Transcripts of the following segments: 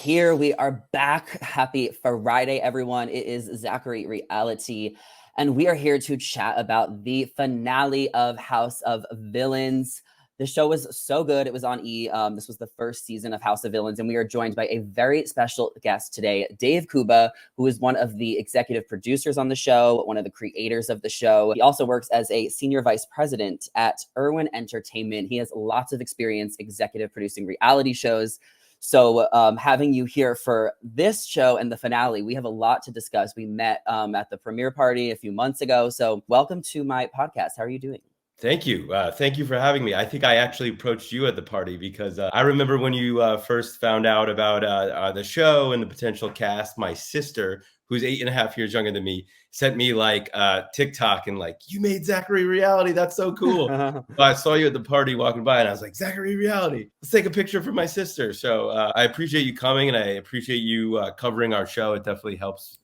here. We are back. Happy Friday, everyone. It is Zachary Reality, and we are here to chat about the finale of House of Villains. The show was so good. It was on E! This was the first season of House of Villains, and we are joined by a very special guest today, Dave Kuba, who is one of the executive producers on the show, one of the creators of the show. He also works as a senior vice president at Irwin Entertainment. He has lots of experience executive producing reality shows. So having you here for this show and the finale, we have a lot to discuss. We met at the premiere party a few months ago. So welcome to my podcast. How are you doing? Thank you. Thank you for having me. I think I actually approached you at the party because I remember when you first found out about the show and the potential cast, my sister, who's 8.5 years younger than me, sent me like TikTok and like, you made Zachary Reality. That's so cool. So I saw you at the party walking by and I was like, Zachary Reality, let's take a picture for my sister. So I appreciate you coming and I appreciate you covering our show. It definitely helps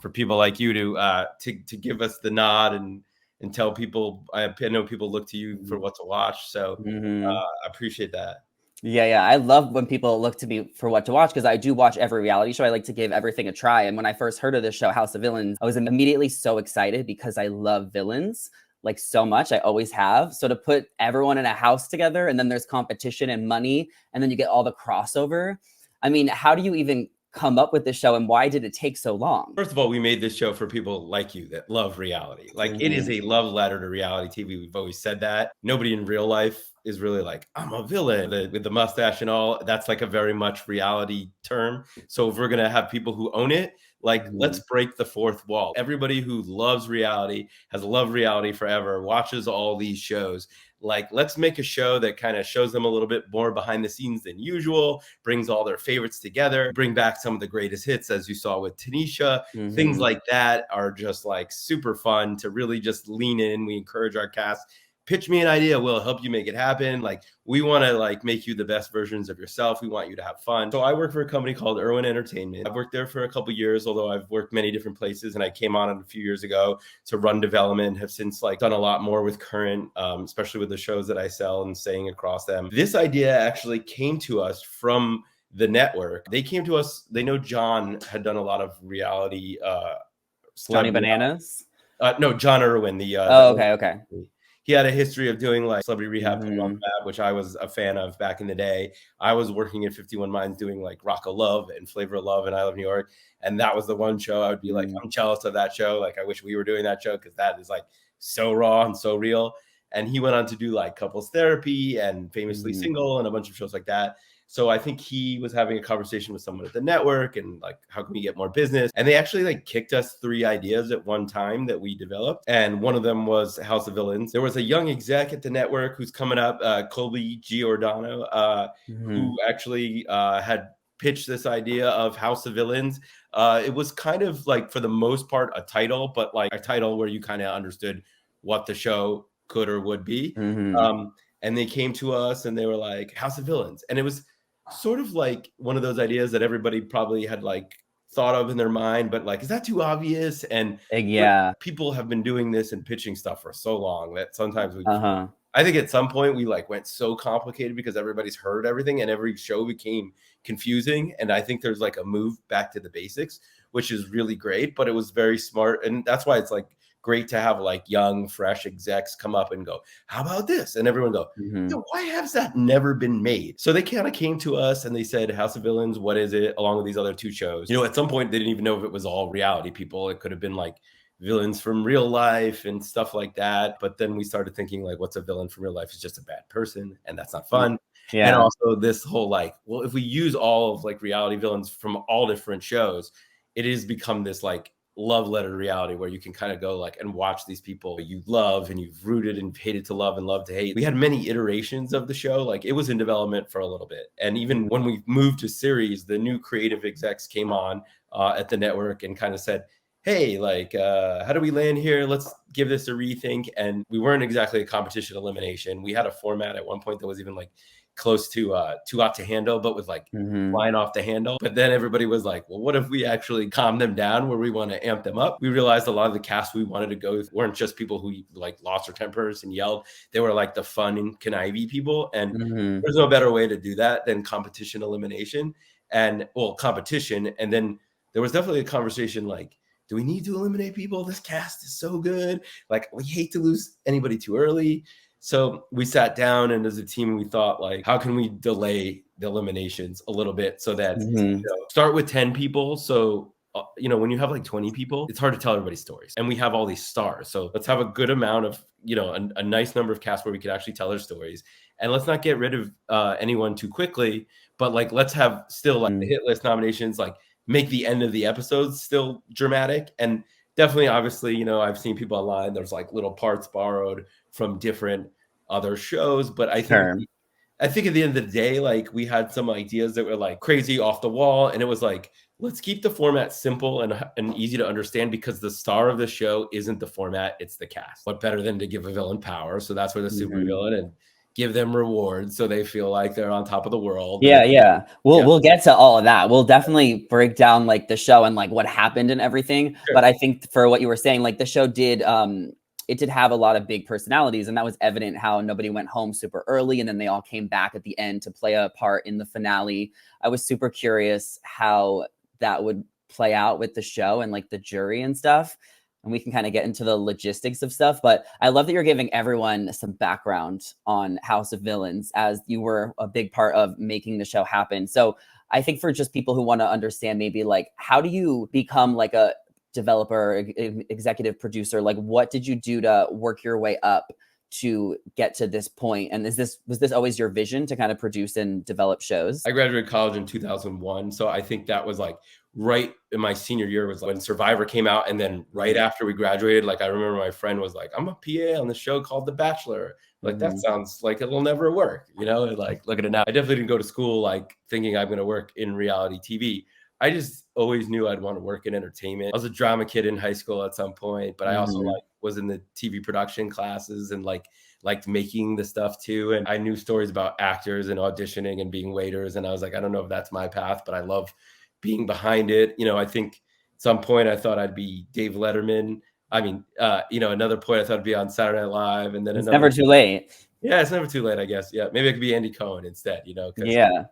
for people like you to give us the nod and tell people. I know people look to you for what to watch. So I appreciate that. Yeah. I love when people look to me for what to watch because I do watch every reality show. I like to give everything a try. And when I first heard of this show, House of Villains, I was immediately so excited because I love villains like so much. I always have. So to put everyone in a house together and then there's competition and money and then you get all the crossover. I mean, how do you even come up with this show and why did it take so long? First of all, we made this show for people like you that love reality. Like it is a love letter to reality TV. We've always said that. Nobody in real life is really like, I'm a villain with the mustache and all. That's like a very much reality term. So if we're going to have people who own it, like let's break the fourth wall. Everybody who loves reality, has loved reality forever, watches all these shows. Like, let's make a show that kind of shows them a little bit more behind the scenes than usual, brings all their favorites together, bring back some of the greatest hits, as you saw with Tanisha. Things like that are just like super fun to really just lean in. We encourage our cast, pitch me an idea, we'll help you make it happen. Like, we want to like make you the best versions of yourself. We want you to have fun. So I work for a company called Irwin Entertainment. I've worked there for a couple years, although I've worked many different places, and I came on a few years ago to run development, have since like done a lot more with current, especially with the shows that I sell and staying across them. This idea actually came to us from the network. They came to us, they know John had done a lot of reality. Johnny Bananas? No, John Irwin. Okay. He had a history of doing like Celebrity Rehab, which I was a fan of back in the day. I was working at 51 Minds doing like Rock of Love and Flavor of Love and I Love New York. And that was the one show I would be like, I'm jealous of that show. Like, I wish we were doing that show because that is like so raw and so real. And he went on to do like Couples Therapy and Famously Single and a bunch of shows like that. So I think he was having a conversation with someone at the network and like, how can we get more business? And they actually like kicked us 3 ideas at one time that we developed. And one of them was House of Villains. There was a young exec at the network who's coming up, Colby Giordano, who actually had pitched this idea of House of Villains. It was kind of like, for the most part, a title, but like a title where you kind of understood what the show could or would be. And they came to us and they were like, House of Villains. And it was sort of like one of those ideas that everybody probably had like thought of in their mind, but like, is that too obvious? And people have been doing this and pitching stuff for so long that sometimes I think at some point we like went so complicated because everybody's heard everything and every show became confusing. And I think there's like a move back to the basics, which is really great, but it was very smart. And that's why it's like great to have like young, fresh execs come up and go, how about this? And everyone go, why has that never been made? So they kind of came to us and they said, House of Villains, what is it? Along with these other 2 shows. You know, at some point, they didn't even know if it was all reality people. It could have been like villains from real life and stuff like that. But then we started thinking like, what's a villain from real life? Is just a bad person. And that's not fun. And also this whole like, well, if we use all of like reality villains from all different shows, it has become this like love letter reality where you can kind of go like and watch these people you love and you've rooted and hated to love and love to hate. We had many iterations of the show. Like, it was in development for a little bit. And even when we moved to series, the new creative execs came on at the network and kind of said, hey, like, how do we land here? Let's give this a rethink. And we weren't exactly a competition elimination. We had a format at one point that was even like close to Too Hot to Handle, but with like flying off the handle. But then everybody was like, well, what if we actually calm them down where we want to amp them up? We realized a lot of the cast we wanted to go with weren't just people who like lost their tempers and yelled. They were like the fun and conniving people. And there's no better way to do that than competition elimination. and well, competition. And then there was definitely a conversation like, do we need to eliminate people? This cast is so good. Like, we hate to lose anybody too early. So we sat down and as a team, we thought like, how can we delay the eliminations a little bit so that start with 10 people. So when you have like 20 people, it's hard to tell everybody's stories. And we have all these stars. So let's have a good amount of, a nice number of casts where we could actually tell their stories. And let's not get rid of anyone too quickly. But like, let's have still like the hit list nominations, like make the end of the episodes still dramatic. And definitely, obviously, I've seen people online, there's like little parts borrowed from different other shows. But I think at the end of the day, like we had some ideas that were like crazy off the wall. And it was like, let's keep the format simple and easy to understand, because the star of the show isn't the format, it's the cast. What better than to give a villain power? So that's where the supervillain, and give them rewards so they feel like they're on top of the world. Yeah. We'll get to all of that. We'll definitely break down like the show and like what happened and everything. Sure. But I think for what you were saying, like the show did it did have a lot of big personalities, and that was evident how nobody went home super early and then they all came back at the end to play a part in the finale. I was super curious how that would play out with the show and like the jury and stuff. And we can kind of get into the logistics of stuff. But I love that you're giving everyone some background on House of Villains, as you were a big part of making the show happen. So I think for just people who want to understand, maybe like, how do you become like a developer, executive producer? Like, what did you do to work your way up to get to this point? And was this always your vision to kind of produce and develop shows? I graduated college in 2001. So I think that was like right in my senior year was when Survivor came out. And then right after we graduated, like I remember my friend was like, I'm a PA on the show called The Bachelor. Like, that sounds like it'll never work, like, look at it now. I definitely didn't go to school like thinking I'm going to work in reality TV. I just always knew I'd want to work in entertainment. I was a drama kid in high school at some point, but I also like was in the TV production classes and liked making the stuff too. And I knew stories about actors and auditioning and being waiters. And I was like, I don't know if that's my path, but I love being behind it. I think at some point I thought I'd be Dave Letterman. I mean, another point I thought I'd be on Saturday Night Live, and then it's never too late. Yeah, it's never too late, I guess. Yeah, maybe I could be Andy Cohen instead, Yeah.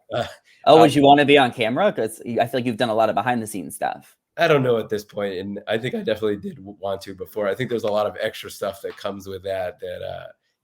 Would you want to be on camera? Because I feel like you've done a lot of behind the scenes stuff. I don't know at this point, and I think I definitely did want to before. I think there's a lot of extra stuff that comes with that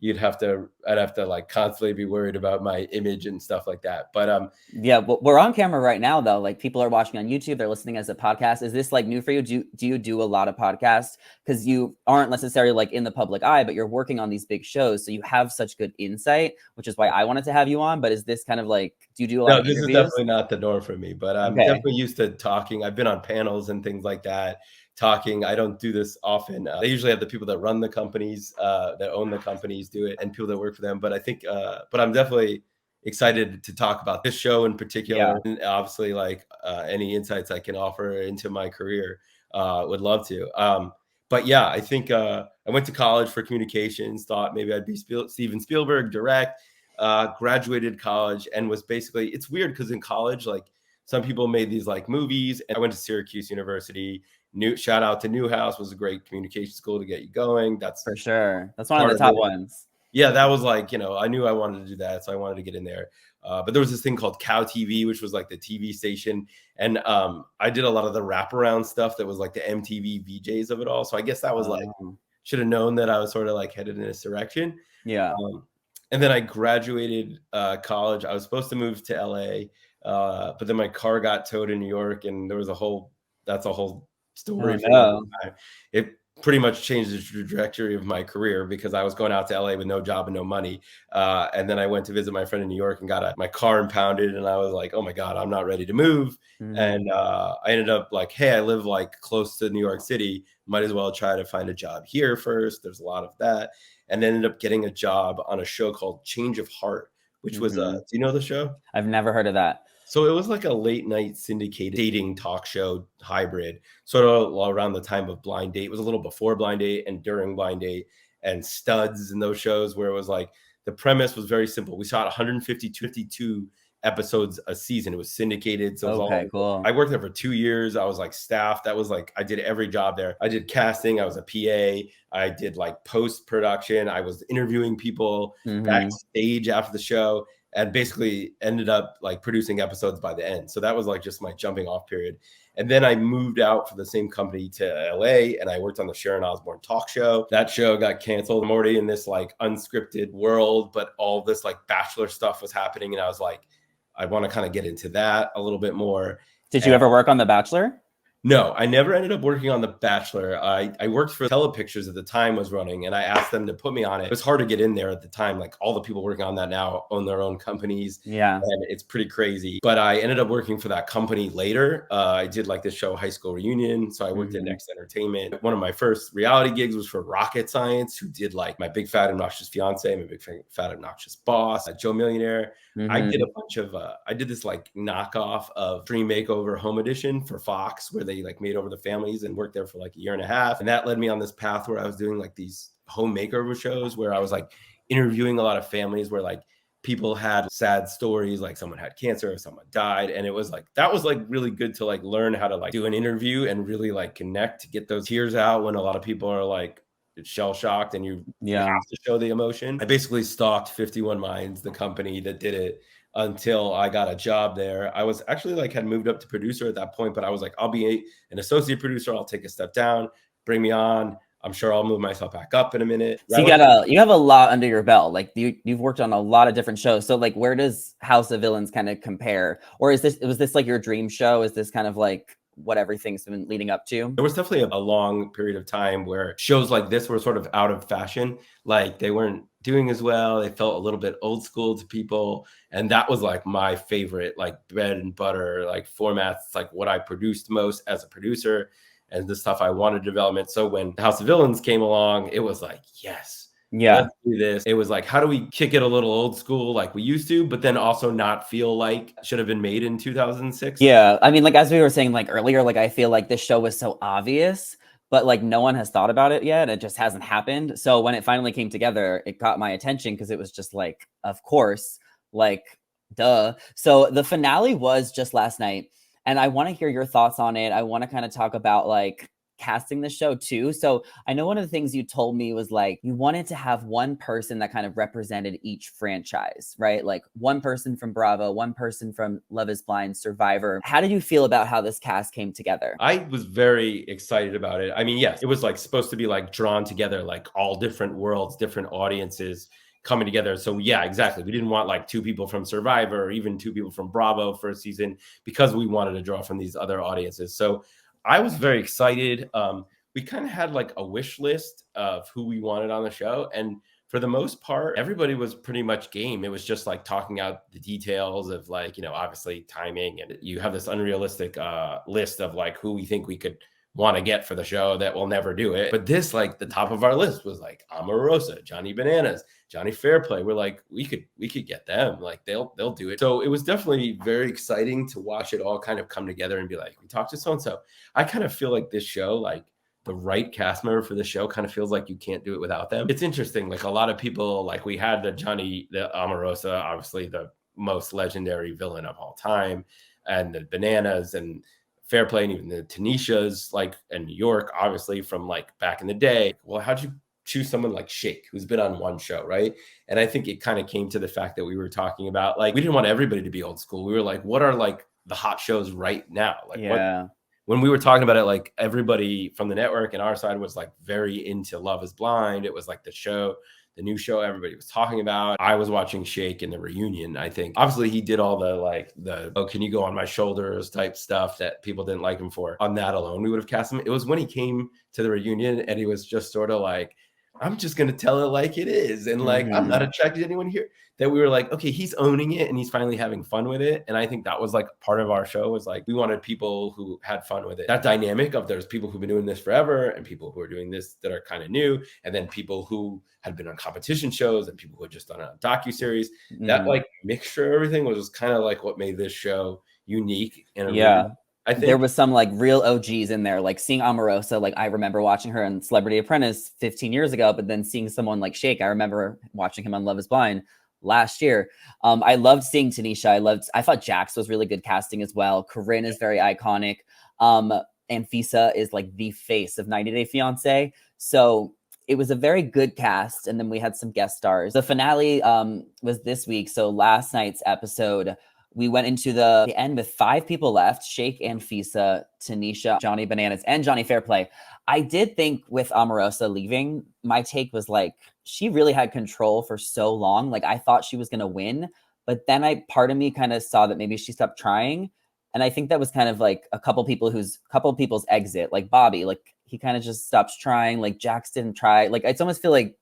I'd have to like constantly be worried about my image and stuff like that. But yeah, we're on camera right now though. Like, people are watching on YouTube, they're listening as a podcast. Is this like new for you? Do you do a lot of podcasts? Because you aren't necessarily like in the public eye, but you're working on these big shows, so you have such good insight, which is why I wanted to have you on. But is this kind of like, do you do a lot of interviews? No, this is definitely not the norm for me, but I'm definitely used to talking. I've been on panels and things like that. Talking. I don't do this often. They usually have the people that run the companies, that own the companies do it, and people that work for them. But I think, but I'm definitely excited to talk about this show in particular. And obviously, like any insights I can offer into my career, would love to. But yeah, I think I went to college for communications, thought maybe I'd be Steven Spielberg, direct, graduated college, and was basically, it's weird because in college, like some people made these like movies, and I went to Syracuse University. Shout out to Newhouse, was a great communication school to get you going. That's for sure. That's one of the top ones. Yeah, that was like, I knew I wanted to do that, so I wanted to get in there. But there was this thing called Cow TV, which was like the TV station. And I did a lot of the wraparound stuff that was like the MTV VJs of it all. So I guess that was like, should have known that I was sort of like headed in this direction. Yeah. And then I graduated college. I was supposed to move to LA, but then my car got towed in New York, and there was that's a whole story. It pretty much changed the trajectory of my career because I was going out to LA with no job and no money. And then I went to visit my friend in New York and got my car impounded. And I was like, oh my God, I'm not ready to move. And I ended up like, hey, I live like close to New York City. Might as well try to find a job here first. There's a lot of that. And then ended up getting a job on a show called Change of Heart, which was, do you know the show? I've never heard of that. So it was like a late night syndicated dating talk show hybrid, sort of around the time of Blind Date. It was a little before Blind Date and during Blind Date, and Studs and those shows, where it was like, the premise was very simple. We shot 152 episodes a season. It was syndicated. So it was cool. I worked there for 2 years. I was like staff. That was like, I did every job there. I did casting. I was a PA. I did like post-production. I was interviewing people backstage after the show. and basically ended up like producing episodes by the end. So that was like just my jumping off period. And then I moved out for the same company to LA, and I worked on the Sharon Osbourne talk show. That show got canceled. I'm already in this like unscripted world, but all this like Bachelor stuff was happening. And I was like, I want to kind of get into that a little bit more. Did you ever work on The Bachelor? No, I never ended up working on The Bachelor. I worked for Telepictures at the time was running, and I asked them to put me on it. It was hard to get in there at the time. Like all the people working on that now own their own companies. Yeah. And it's pretty crazy. But I ended up working for that company later. I did like this show, High School Reunion. So I worked at Next Entertainment. One of my first reality gigs was for Rocket Science, who did like My Big Fat Obnoxious Fiance, My Big Fat Obnoxious Boss, Joe Millionaire. I did a bunch of, I did this like knockoff of Dream Makeover Home Edition for Fox, where they like made over the families, and worked there for like a year and a half. And that led me on this path where I was doing like these home makeover shows where I was like interviewing a lot of families where like people had sad stories, like someone had cancer or someone died. And it was like, that was like really good to like learn how to like do an interview and really like connect, to get those tears out when a lot of people are like shell shocked and you have to show the emotion. I basically stalked 51 Minds, the company that did it, until I got a job there. I was actually like had moved up to producer at that point, but I was like, I'll be an associate producer. I'll take a step down, bring me on. I'm sure I'll move myself back up in a minute. So you have a lot under your belt. Like you've worked on a lot of different shows. So like, where does House of Villains kind of compare? Or was this like your dream show? Is this kind of like what everything's been leading up to? There was definitely a long period of time where shows like this were sort of out of fashion. Like they weren't doing as well. They felt a little bit old school to people. And that was like my favorite, like bread and butter, like formats, like what I produced most as a producer and the stuff I wanted development. So when House of Villains came along, it was like, yes. Yeah. Let's do this. It was like, how do we kick it a little old school like we used to, but then also not feel like it should have been made in 2006? Yeah. I mean, like, as we were saying like earlier, like I feel like this show was so obvious, but like no one has thought about it yet. It just hasn't happened. So when it finally came together, it caught my attention because it was just like, of course, like, duh. So the finale was just last night, and I want to hear your thoughts on it. I want to kind of talk about like casting the show too. So I know one of the things you told me was like you wanted to have one person that kind of represented each franchise, right? Like one person from Bravo, one person from Love is Blind, Survivor. How did you feel about how this cast came together? I was very excited about it. I mean, yes, it was like supposed to be like drawn together, like all different worlds, different audiences coming together. So yeah, exactly. We didn't want like two people from Survivor or even two people from Bravo for a season, because we wanted to draw from these other audiences. So I was very excited. We kind of had like a wish list of who we wanted on the show. And for the most part, everybody was pretty much game. It was just like talking out the details of like, obviously timing. And you have this unrealistic list of like who we think we could want to get for the show that will never do it. But this, like the top of our list was like Omarosa, Johnny Bananas, Johnny Fairplay. We're like, we could get them. Like they'll do it. So it was definitely very exciting to watch it all kind of come together and be like, we talked to so-and-so. I kind of feel like this show, like the right cast member for the show kind of feels like you can't do it without them. It's interesting. Like a lot of people, like we had the Omarosa, obviously the most legendary villain of all time, and the Bananas and Fairplay, and even the Tanishas, like in New York, obviously from like back in the day. Well, how'd you choose someone like Shake, who's been on one show, right? And I think it kind of came to the fact that we were talking about, like, we didn't want everybody to be old school. We were like, what are like the hot shows right now? Like, when we were talking about it, like everybody from the network and our side was like very into Love is Blind. It was like the new show everybody was talking about. I was watching Shake in the reunion, I think. Obviously, he did all the oh, can you go on my shoulders type stuff that people didn't like him for. On that alone, we would have cast him. It was when he came to the reunion and he was just sort of like, I'm just going to tell it like it is. And like, I'm not attracted to anyone here. That we were like, okay, he's owning it and he's finally having fun with it. And I think that was like part of our show, was like, we wanted people who had fun with it. That dynamic of there's people who've been doing this forever and people who are doing this that are kind of new. And then people who had been on competition shows and people who had just done a docuseries. That like mixture of everything was kind of like what made this show unique. And I think there was some like real OGs in there, like seeing Omarosa. Like I remember watching her in Celebrity Apprentice 15 years ago, but then seeing someone like Shake, I remember watching him on Love is Blind last year. I loved seeing Tanisha. I thought Jax was really good casting as well. Corinne is very iconic. And Fisa is like the face of 90 Day Fiance. So it was a very good cast, and then we had some guest stars. The finale was this week, so last night's episode, we went into the end with 5 people left: Shake and Fisa, Tanisha, Johnny Bananas, and Johnny Fairplay. I did think with Omarosa leaving, my take was like, she really had control for so long. Like, I thought she was going to win, but then part of me kind of saw that maybe she stopped trying. And I think that was kind of like a couple people's exit, like Bobby, like he kind of just stops trying. Like Jax didn't try. Like, it's almost feel like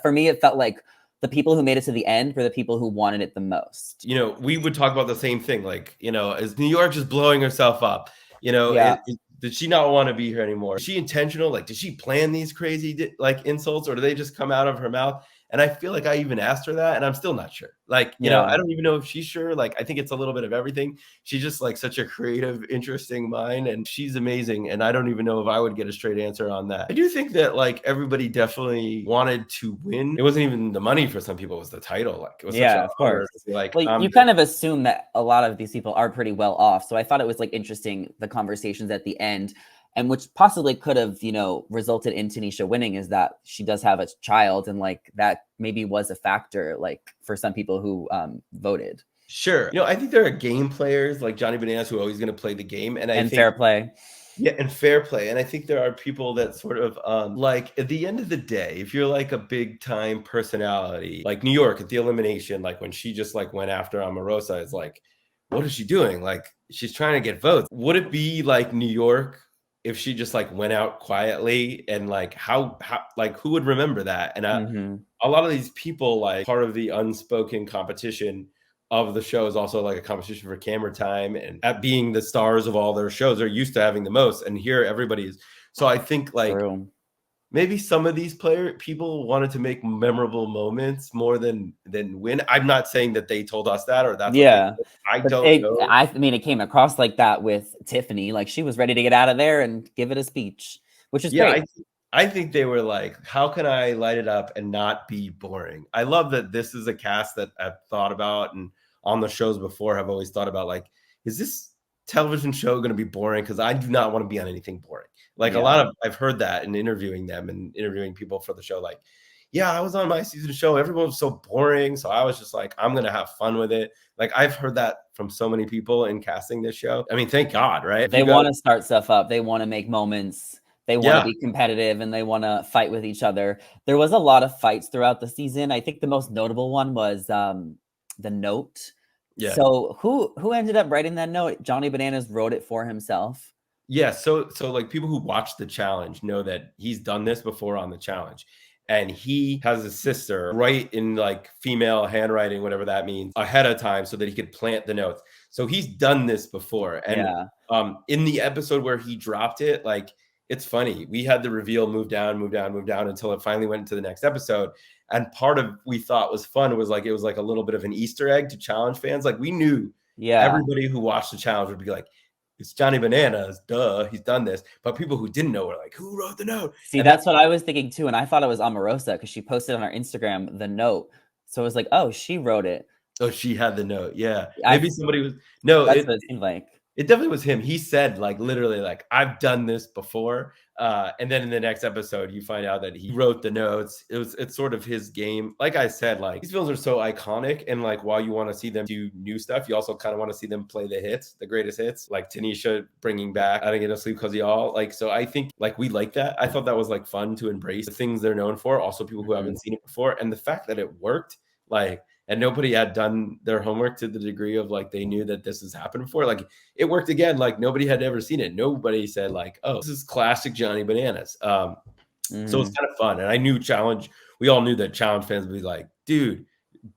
for me, it felt like the people who made it to the end were the people who wanted it the most. You know, we would talk about the same thing. Like, you know, is New York just blowing herself up? You know, Yeah. did she not want to be here anymore? Is she intentional? Like, did she plan these crazy like insults, or do they just come out of her mouth? And I feel like I even asked her that, and I'm still not sure. Like, you know, I don't even know if she's sure. Like, I think it's a little bit of everything. She's just like such a creative, interesting mind, and she's amazing. And I don't even know if I would get a straight answer on that. I do think that like everybody definitely wanted to win. It wasn't even the money for some people; it was the title. Like, it was such an honor to be like, well, you kind of assume that a lot of these people are pretty well off. So I thought it was like interesting, the conversations at the end. And which possibly could have, you know, resulted in Tanisha winning, is that she does have a child, and like that maybe was a factor, like for some people who voted. Sure. You know, I think there are game players like Johnny Bananas who are always going to play the game, and I think fair play. Yeah, and fair play. And I think there are people that sort of like at the end of the day, if you're like a big time personality, like New York at the elimination, like when she just like went after Omarosa, it's like, what is she doing? Like, she's trying to get votes. Would it be like New York if she just like went out quietly, and like how like who would remember that? And a lot of these people, like part of the unspoken competition of the show is also like a competition for camera time, and at being the stars of all their shows, they're used to having the most, and here everybody is. So I think like maybe some of these people wanted to make memorable moments more than win. I'm not saying that they told us that, or that's I don't know. I mean, it came across like that with Tiffany. Like, she was ready to get out of there and give it a speech, which is great. I think they were like, how can I light it up and not be boring? I love that this is a cast that I've thought about, and on the shows before have always thought about, like, is this television show going to be boring? Because I do not want to be on anything boring. Like I've heard that in interviewing them and interviewing people for the show. Like, yeah, I was on my season show. Everyone was so boring. So I was just like, I'm going to have fun with it. Like, I've heard that from so many people in casting this show. I mean, thank God, right? They want to start stuff up. They want to make moments. They want to be competitive, and they want to fight with each other. There was a lot of fights throughout the season. I think the most notable one was the note. Yeah. So who ended up writing that note? Johnny Bananas wrote it for himself. Yeah. So like people who watch the challenge know that he's done this before on the challenge. And he has a sister write in like female handwriting, whatever that means, ahead of time so that he could plant the notes. So he's done this before. And in the episode where he dropped it, like, it's funny. We had the reveal move down until it finally went into the next episode. And part of we thought was fun was like, it was like a little bit of an Easter egg to challenge fans. Like, we knew everybody who watched the challenge would be like, it's Johnny Bananas, duh, he's done this. But people who didn't know were like, who wrote the note? See, that's what I was thinking too. And I thought it was Omarosa because she posted on our Instagram the note. So it was like, oh, she wrote it. Oh, she had the note. Yeah. Maybe somebody was. No, that's what it seemed like. It definitely was him. He said, like, literally, like, I've done this before. And then in the next episode, you find out that he wrote the notes. It's sort of his game. Like I said, like, these films are so iconic. And like, while you want to see them do new stuff, you also kind of want to see them play the hits, the greatest hits, like Tanisha bringing back I Didn't Get No Sleep Because Y'all. Like, so I think like we like that. I thought that was like fun to embrace the things they're known for. Also, people who haven't seen it before. And the fact that it worked, like, and nobody had done their homework to the degree of like they knew that this has happened before. Like, it worked again. Like, nobody had ever seen it. Nobody said like, oh, this is classic Johnny Bananas. So it's kind of fun. And I knew we all knew that challenge fans would be like, dude,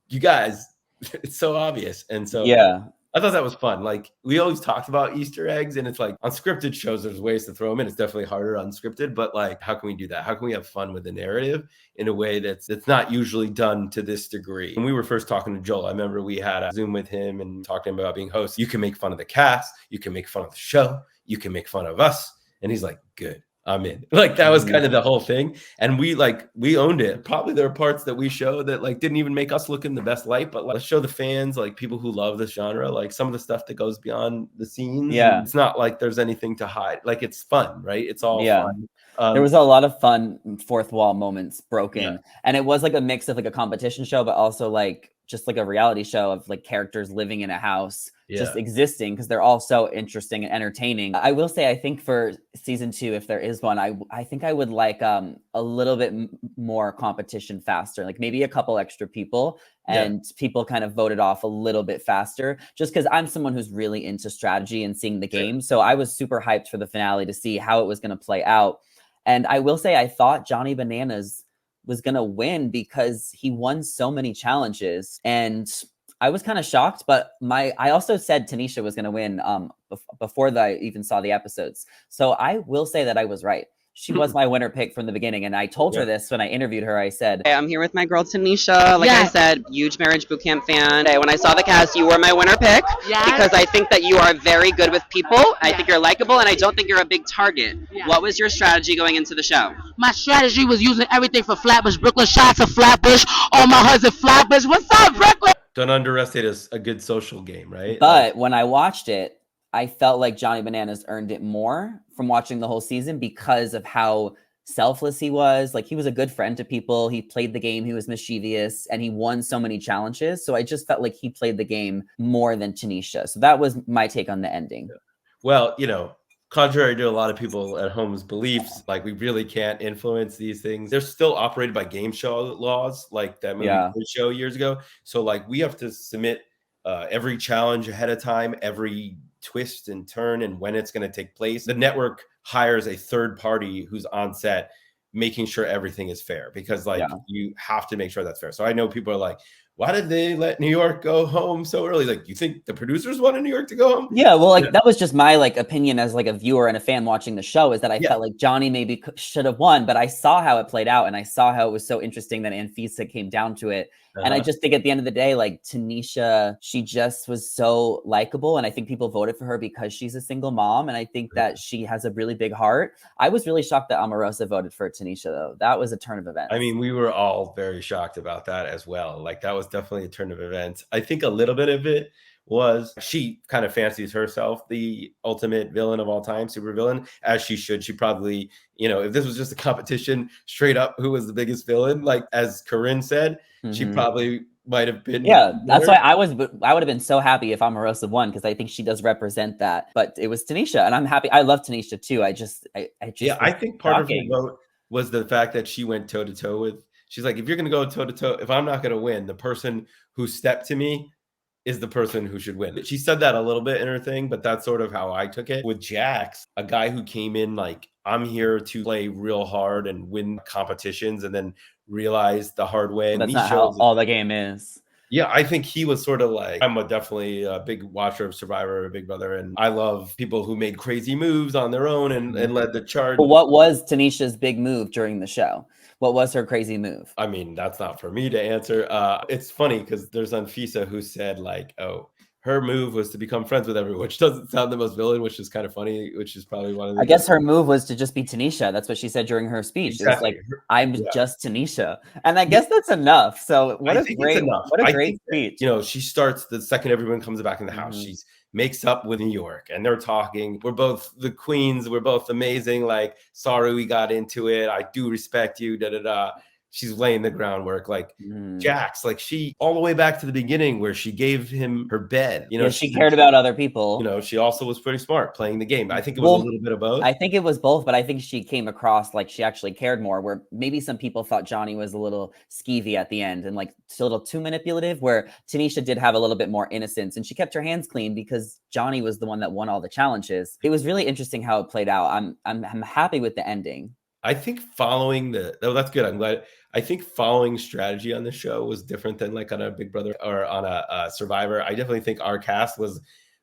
you guys, it's so obvious. And so I thought that was fun. Like, we always talked about Easter eggs, and it's like on scripted shows, there's ways to throw them in. It's definitely harder unscripted, but like, how can we do that? How can we have fun with the narrative in a way that's not usually done to this degree? When we were first talking to Joel, I remember we had a Zoom with him and talking about being hosts. You can make fun of the cast, you can make fun of the show, you can make fun of us. And he's like, good, I'm in. Like, that was kind of the whole thing. And we owned it. Probably there are parts that we show that like didn't even make us look in the best light, but let's show the fans, like people who love this genre, like some of the stuff that goes beyond the scenes. It's not like there's anything to hide. Like, it's fun, right? It's all fun. There was a lot of fun fourth wall moments Yeah. broken, and it was like a mix of like a competition show, but also like just like a reality show of like characters living in a house, just Yeah. existing because they're all so interesting and entertaining. I will say, I think for season 2, if there is one, I think I would like a little bit more competition faster, like maybe a couple extra people, Yeah. and people kind of voted off a little bit faster just because I'm someone who's really into strategy and seeing the Sure. game. So I was super hyped for the finale to see how it was going to play out. And I will say, I thought Johnny Bananas was going to win because he won so many challenges. And I was kind of shocked, but I also said Tanisha was going to win before I even saw the episodes. So I will say that I was right. She was my winner pick from the beginning. And I told her Yeah. this when I interviewed her. I said, Hey, I'm here with my girl Tanisha. Like I said, huge Marriage Bootcamp fan. Hey, when I saw the cast, you were my winner pick because I think that you are very good with people. I think you're likable, and I don't think you're a big target. What was your strategy going into the show? My strategy was using everything for Flatbush, Brooklyn. Shots of Flatbush. All my husband Flatbush. What's up, Brooklyn? Don't underestimate a good social game, right? but when I watched it, I felt like Johnny Bananas earned it more from watching the whole season because of how selfless he was. Like, he was a good friend to people. He played the game. He was mischievous, and he won so many challenges. So I just felt like he played the game more than Tanisha. So that was my take on the ending. Well, contrary to a lot of people at home's beliefs, like, we really can't influence these things. They're still operated by game show laws, like that movie Quiz Show years ago. So like, we have to submit every challenge ahead of time, every twist and turn, and when it's going to take place. The network hires a third party who's on set, making sure everything is fair, because like, you have to make sure that's fair. So I know people are like, why did they let New York go home so early? Like, you think the producers wanted New York to go home? Yeah, well, like, that was just my like opinion as like a viewer and a fan watching the show, is that I felt like Johnny maybe should have won, but I saw how it played out, and I saw how it was so interesting that Anfisa came down to it. And I just think at the end of the day, like, Tanisha, she just was so likable, and I think people voted for her because she's a single mom, and I think that she has a really big heart. I was really shocked that Omarosa voted for Tanisha, though. That was a turn of events. I mean, we were all very shocked about that as well. Like, that was definitely a turn of events. I think a little bit of it was she kind of fancies herself the ultimate villain of all time, super villain, as she should. She probably, if this was just a competition, straight up, who was the biggest villain, like as Corinne said, she probably might have been. Yeah, that's why I would have been so happy if Omarosa won, because I think she does represent that. But it was Tanisha, and I'm happy. I love Tanisha too. I think part of her vote was the fact that she went toe to toe with. She's like, if you're going to go toe to toe, if I'm not going to win, the person who stepped to me is the person who should win. She said that a little bit in her thing, but that's sort of how I took it. With Jax, a guy who came in like, I'm here to play real hard and win competitions, and then realized the hard way. That's not how all the game is. Yeah, I think he was sort of like, I'm definitely a big watcher of Survivor, Big Brother, and I love people who made crazy moves on their own and led the charge. But what was Tanisha's big move during the show? What was her crazy move? I mean, that's not for me to answer. It's funny because there's Anfisa who said like, oh, her move was to become friends with everyone, which doesn't sound the most villain, which is kind of funny, which is probably one of the. I guess her move was to just be Tanisha. That's what she said during her speech. Exactly. It was like, I'm just Tanisha. And I guess that's enough. So what a great speech. That, she starts the second everyone comes back in the house. She makes up with New York, and they're talking. We're both the queens. We're both amazing. Like, sorry we got into it. I do respect you. Da da da. She's laying the groundwork, like Jax, like she all the way back to the beginning where she gave him her bed. She cared about other people. She also was pretty smart playing the game. I think it was a little bit of both. I think it was both, but I think she came across like she actually cared more, where maybe some people thought Johnny was a little skeevy at the end and like a little too manipulative, where Tanisha did have a little bit more innocence, and she kept her hands clean because Johnny was the one that won all the challenges. It was really interesting how it played out. I'm happy with the ending. I think following that's good. I'm glad. I think following strategy on the show was different than like on a Big Brother or on a Survivor. I definitely think our cast was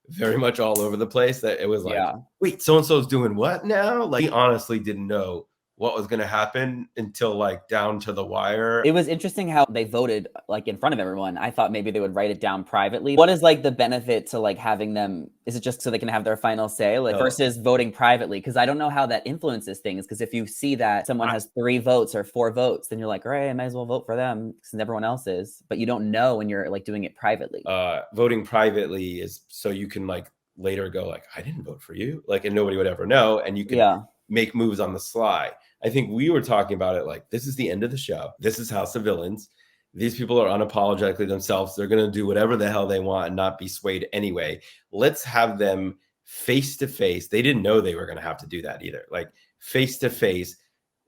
very much all over the place. That it was like, wait, so-and-so's doing what now? Like, we honestly didn't know what was going to happen until like down to the wire. It was interesting how they voted like in front of everyone. I thought maybe they would write it down privately. What is like the benefit to like having them? Is it just so they can have their final say, like versus voting privately? Because I don't know how that influences things. Because if you see that someone has 3 votes or 4 votes, then you're like, all right, I might as well vote for them since everyone else is. But you don't know when you're like doing it privately. Voting privately is so you can like later go like, I didn't vote for you, like, and nobody would ever know, and you can make moves on the sly. I think we were talking about it like, this is the end of the show. This is House of Villains. These people are unapologetically themselves. They're going to do whatever the hell they want and not be swayed anyway. Let's have them face to face. They didn't know they were going to have to do that either. Like face to face,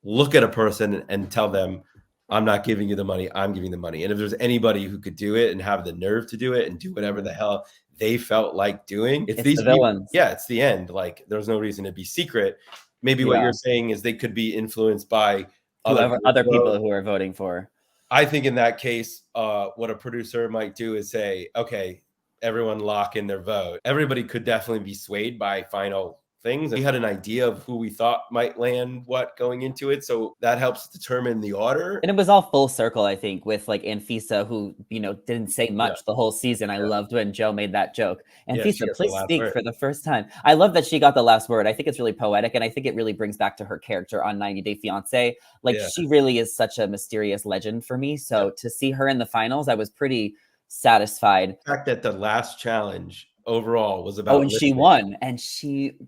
look at a person and tell them, I'm not giving you the money. I'm giving the money. And if there's anybody who could do it and have the nerve to do it and do whatever the hell they felt like doing, it's these the people. villains. Yeah, it's the end. Like there's no reason to be secret. Maybe what you're saying is they could be influenced by other people who are voting for. I think in that case, what a producer might do is say, okay, everyone lock in their vote. Everybody could definitely be swayed by final things. We had an idea of who we thought might land what going into it. So that helps determine the order. And it was all full circle, I think, with like Anfisa, who, didn't say much the whole season. I loved when Joe made that joke. Anfisa, please speak for the first time. I love that she got the last word. I think it's really poetic. And I think it really brings back to her character on 90 Day Fiancé. Like she really is such a mysterious legend for me. So to see her in the finals, I was pretty satisfied. The fact that the last challenge overall was about and she won, and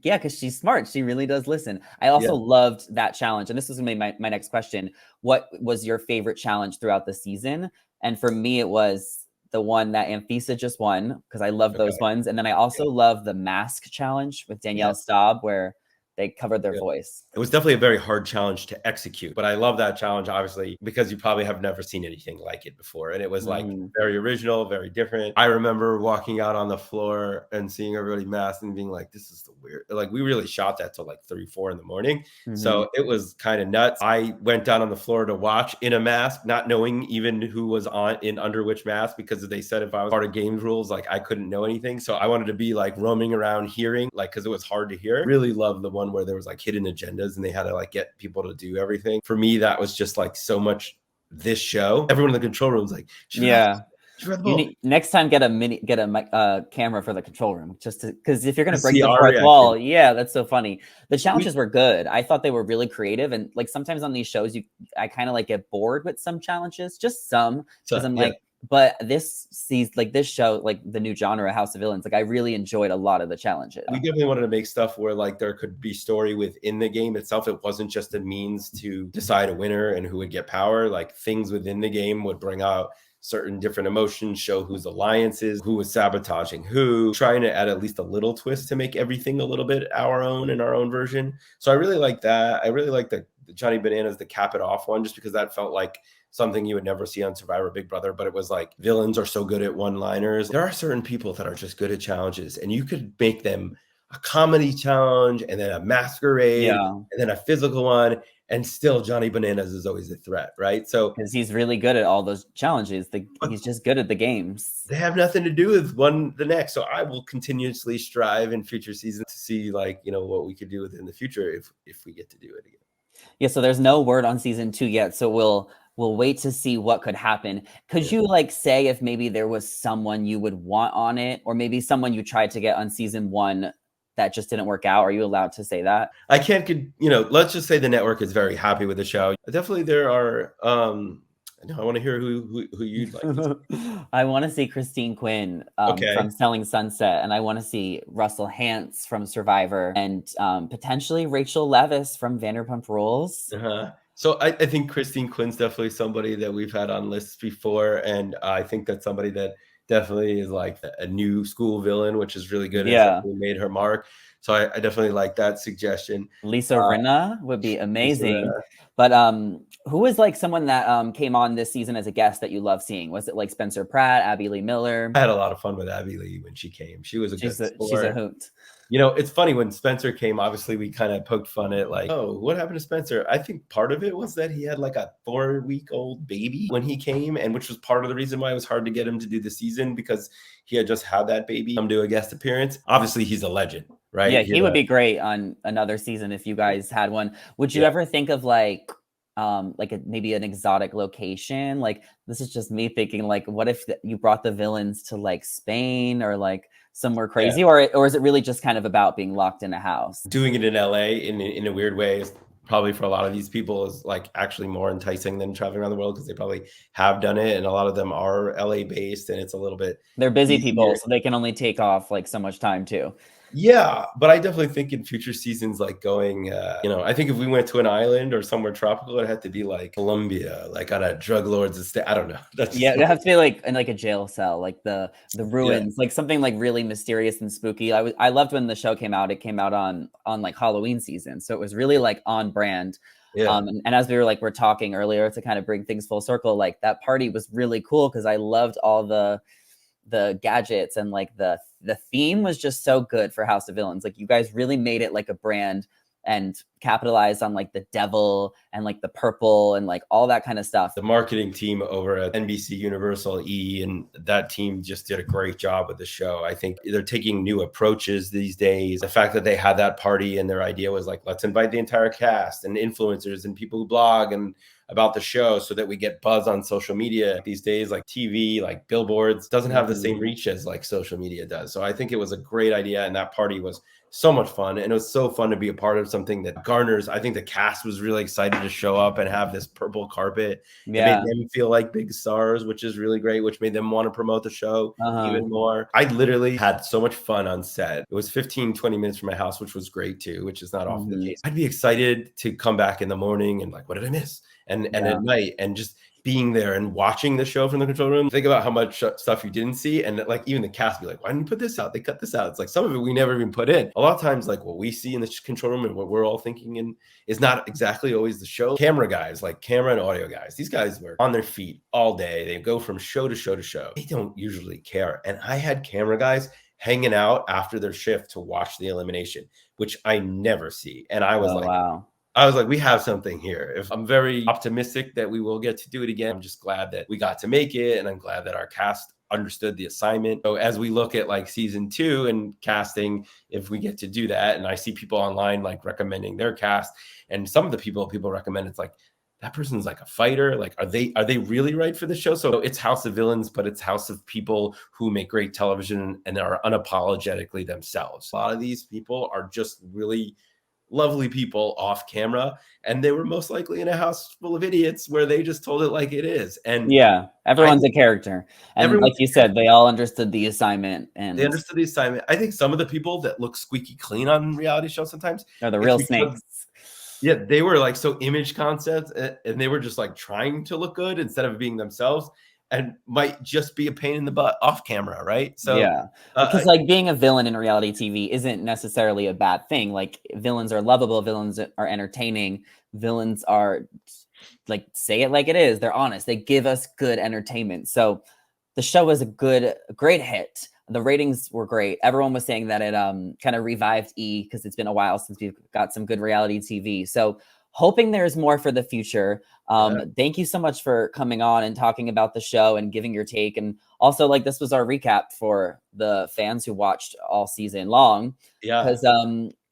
because she's smart, she really does listen. I also loved that challenge, and this was gonna be my next question. What was your favorite challenge throughout the season? And for me, it was the one that Anfisa just won, because I love those ones. And then I also love the mask challenge with Danielle Staub, where they covered their voice. It was definitely a very hard challenge to execute, but I love that challenge, obviously, because you probably have never seen anything like it before. And it was like very original, very different. I remember walking out on the floor and seeing everybody masked and being like, this is the weird, like we really shot that till like 3, 4 in the morning. So it was kind of nuts. I went down on the floor to watch in a mask, not knowing even who was under which mask, because they said if I was part of games rules, like I couldn't know anything. So I wanted to be like roaming around hearing, like, cause it was hard to hear. Really loved the one where there was like hidden agendas and they had to like get people to do everything. For me, that was just like so much this show. Everyone in the control room was like, next time get a camera for the control room, just because if you're gonna break the fourth reaction. wall, that's so funny. The challenges were good. I thought they were really creative, and like sometimes on these shows, I kind of like get bored with some challenges, just some, because I'm like. But this show, like the new genre, House of Villains, like I really enjoyed a lot of the challenges. We definitely wanted to make stuff where like there could be story within the game itself. It wasn't just a means to decide a winner and who would get power. Like things within the game would bring out certain different emotions, show whose alliances, who was sabotaging who, trying to add at least a little twist to make everything a little bit our own in our own version. So I really like that. I really like the Johnny Bananas, the cap it off one, just because that felt like something you would never see on Survivor Big Brother, but it was like villains are so good at one-liners. There are certain people that are just good at challenges, and you could make them a comedy challenge and then a masquerade and then a physical one, and still Johnny Bananas is always a threat, right? So because he's really good at all those challenges. He's just good at the games. They have nothing to do with one the next. So I will continuously strive in future seasons to see like, what we could do within the future if we get to do it again. Yeah, so there's no word on season 2 yet, so we'll wait to see what could happen. Could you like say if maybe there was someone you would want on it, or maybe someone you tried to get on season 1 that just didn't work out? Are you allowed to say that? I can't, let's just say the network is very happy with the show. Definitely there are, I want to hear who you'd like. I want to see Christine Quinn from Selling Sunset, and I want to see Russell Hantz from Survivor, and potentially Rachel Leviss from Vanderpump Rules. So I think Christine Quinn's definitely somebody that we've had on lists before, and I think that's somebody that definitely is like a new school villain, which is really good. And made her mark. So I definitely like that suggestion. Lisa Rinna would be amazing. But who was like someone that came on this season as a guest that you love seeing? Was it like Spencer Pratt, Abby Lee Miller? I had a lot of fun with Abby Lee when she came. She was she's a hoot. It's funny when Spencer came, obviously we kind of poked fun at like, oh, what happened to Spencer? I think part of it was that he had like a 4-week-old baby when he came, and which was part of the reason why it was hard to get him to do the season, because he had just had that baby come do a guest appearance. Obviously he's a legend, right? Yeah, he would be great on another season if you guys had one. Would you ever think of like maybe an exotic location? Like, this is just me thinking, like, what if you brought the villains to like Spain or like somewhere crazy, or is it really just kind of about being locked in a house? Doing it in LA in a weird way is probably for a lot of these people is like actually more enticing than traveling around the world, because they probably have done it, and a lot of them are LA based, and it's a little bit, they're busy people, so they can only take off like so much time too. Yeah, but I definitely think in future seasons, like going, I think if we went to an island or somewhere tropical, it had to be like Colombia, like on a drug lord's estate. I don't know. That's Yeah, just it'd have to be like in like a jail cell, like the yeah, ruins, like something like really mysterious and spooky. I loved when the show came out. It came out on like Halloween season, so it was really like on brand. yeah. And as we're talking earlier to kind of bring things full circle, like that party was really cool because I loved all the gadgets and like the theme was just so good for House of Villains. Like you guys really made it like a brand and capitalized on like the devil and like the purple and like all that kind of stuff. The marketing team over at NBC Universal E and that team just did a great job with the show. I think they're taking new approaches these days. The fact that they had that party and their idea was like, let's invite the entire cast and influencers and people who blog and about the show so that we get buzz on social media. These days, like TV, like billboards, doesn't have the same reach as like social media does. So I think it was a great idea, and that party was so much fun, and it was so fun to be a part of something that garners. I think the cast was really excited to show up and have this purple carpet. Yeah. It made them feel like big stars, which is really great, which made them want to promote the show even more. I literally had so much fun on set. It was 15-20 minutes from my house, which was great too, which is not often the case. I'd be excited to come back in the morning and like, what did I miss? And at night, and just being there and watching the show from the control room, think about how much stuff you didn't see. And like even the cast be like, why didn't you put this out? They cut this out. It's like some of it we never even put in. A lot of times, like what we see in the control room and what we're all thinking in is not exactly always the show. Camera guys, like camera and audio guys, these guys were on their feet all day. They go from show to show to show. They don't usually care. And I had camera guys hanging out after their shift to watch the elimination, which I never see. And I was wow. I was like, we have something here. If I'm very optimistic that we will get to do it again. I'm just glad that we got to make it. And I'm glad that our cast understood the assignment. So as we look at like season 2 and casting, if we get to do that, and I see people online like recommending their cast, and some of the people recommend, it's like, that person's like a fighter. Like, are they really right for the show? So it's House of Villains, but it's House of people who make great television and are unapologetically themselves. A lot of these people are just really lovely people off camera, and they were most likely in a house full of idiots where they just told it like it is. And yeah, everyone's a character, and like you said, they all understood the assignment, and they understood the assignment. I think some of the people that look squeaky clean on reality shows sometimes are the real snakes. Yeah, they were like so image concepts, and they were just like trying to look good instead of being themselves, and might just be a pain in the butt off camera, right? So yeah, because like being a villain in reality TV isn't necessarily a bad thing. Like villains are lovable, villains are entertaining, villains are like, say it like it is, they're honest, they give us good entertainment. So the show was a great hit. The ratings were great. Everyone was saying that it kind of revived E because it's been a while since we've got some good reality TV. So hoping there's more for the future. Thank you so much for coming on and talking about the show and giving your take. And also, like, this was our recap for the fans who watched all season long. Yeah. Because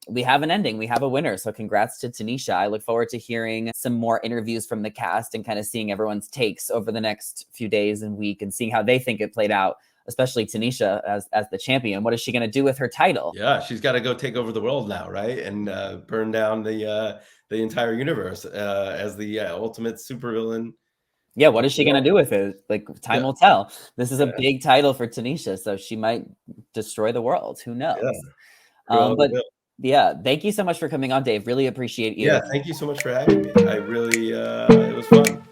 we have an ending. We have a winner. So congrats to Tanisha. I look forward to hearing some more interviews from the cast and kind of seeing everyone's takes over the next few days and week and seeing how they think it played out, especially Tanisha as the champion. What is she going to do with her title? Yeah, she's got to go take over the world now, right? And burn down the entire universe as the ultimate supervillain. Yeah, what is she going to do with it? Like, time will tell. This is a big title for Tanisha, so she might destroy the world. Who knows? Yeah. But yeah, thank you so much for coming on, Dave. Really appreciate you. Yeah, thank you so much for having me. I really, it was fun.